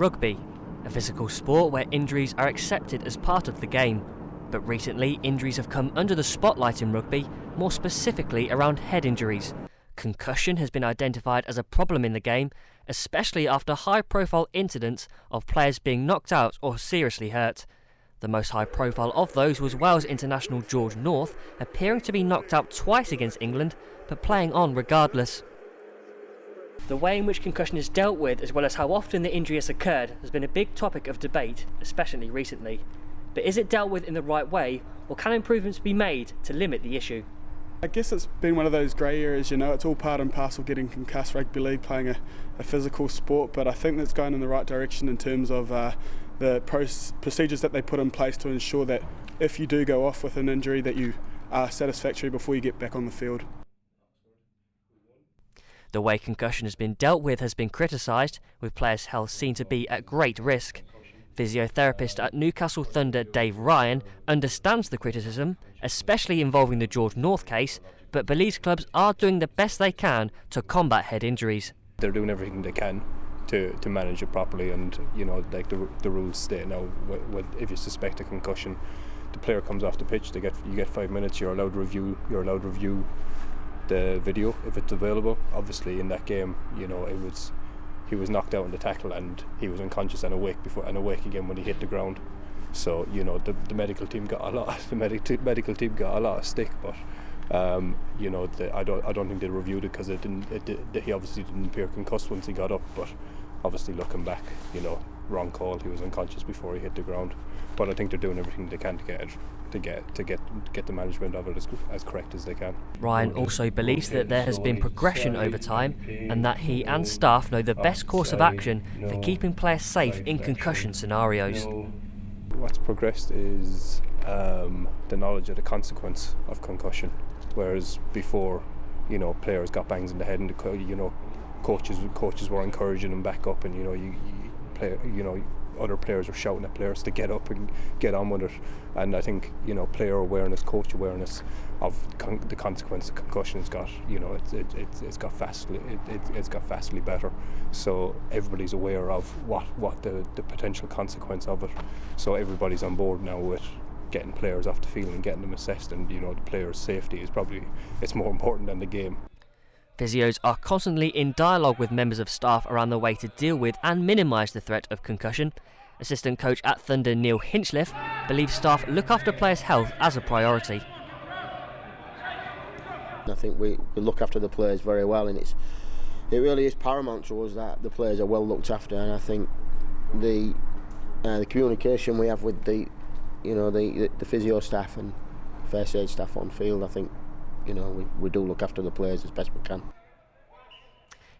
rugby, a physical sport where injuries are accepted as part of the game. But recently, injuries have come under the spotlight in rugby, more specifically around head injuries. Concussion has been identified as a problem in the game, especially after high-profile incidents of players being knocked out or seriously hurt. The most high-profile of those was Wales international George North, appearing to be knocked out twice against England, but playing on regardless. The way in which concussion is dealt with, as well as how often the injury has occurred, has been a big topic of debate, especially recently. But is it dealt with in the right way, or can improvements be made to limit the issue? I guess it's been one of those grey areas, it's all part and parcel getting concussed. Rugby league playing a physical sport, but I think that's going in the right direction in terms of the procedures that they put in place to ensure that if you do go off with an injury that you are satisfactory before you get back on the field. The way concussion has been dealt with has been criticised, with players' health seen to be at great risk. Physiotherapist at Newcastle Thunder Dave Ryan understands the criticism, especially involving the George North case, but believes clubs are doing the best they can to combat head injuries. They're doing everything they can to manage it properly, and the rules state now, if you suspect a concussion, the player comes off the pitch, you get 5 minutes, you're allowed to review the video if it's available. Obviously in that game, he was knocked out in the tackle and he was unconscious and awake again when he hit the ground. So the medical team got a lot of stick, but I don't think they reviewed it because he obviously didn't appear concussed once he got up. But obviously looking back, wrong call. He was unconscious before he hit the ground. But I think they're doing everything they can to get the management of it as correct as they can. Ryan also believes that there has been progression over time, and that he and staff know the best course of action for keeping players safe in concussion scenarios. What's progressed is the knowledge of the consequence of concussion, whereas before, players got bangs in the head and coaches were encouraging them back up, and other players were shouting at players to get up and get on with it. And I think player awareness, coach awareness of the consequence of concussion has got it's got vastly better. So everybody's aware of what the potential consequence of it. So everybody's on board now with getting players off the field and getting them assessed. And the players' safety is it's more important than the game. Physios are constantly in dialogue with members of staff around the way to deal with and minimise the threat of concussion. Assistant coach at Thunder Neil Hinchliffe believes staff look after players' health as a priority. I think we look after the players very well, and it really is paramount to us that the players are well looked after. And I think the communication we have with the physio staff and first aid staff on field, I think we do look after the players as best we can.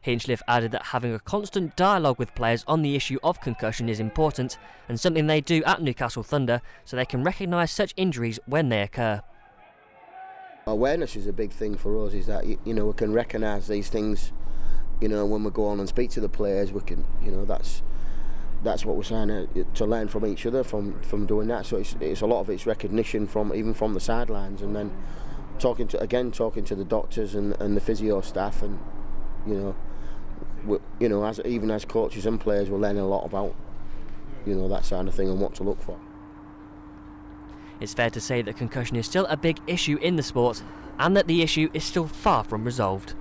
Hinchliffe added that having a constant dialogue with players on the issue of concussion is important, and something they do at Newcastle Thunder so they can recognise such injuries when they occur. Awareness is a big thing for us, is that we can recognise these things when we go on and speak to the players. We can that's what we're saying, to learn from each other from doing that. So it's a lot of it's recognition even from the sidelines, and then talking to the doctors and the physio staff, and as coaches and players, we're learning a lot about that side of thing and what to look for. It's fair to say that concussion is still a big issue in the sport, and that the issue is still far from resolved.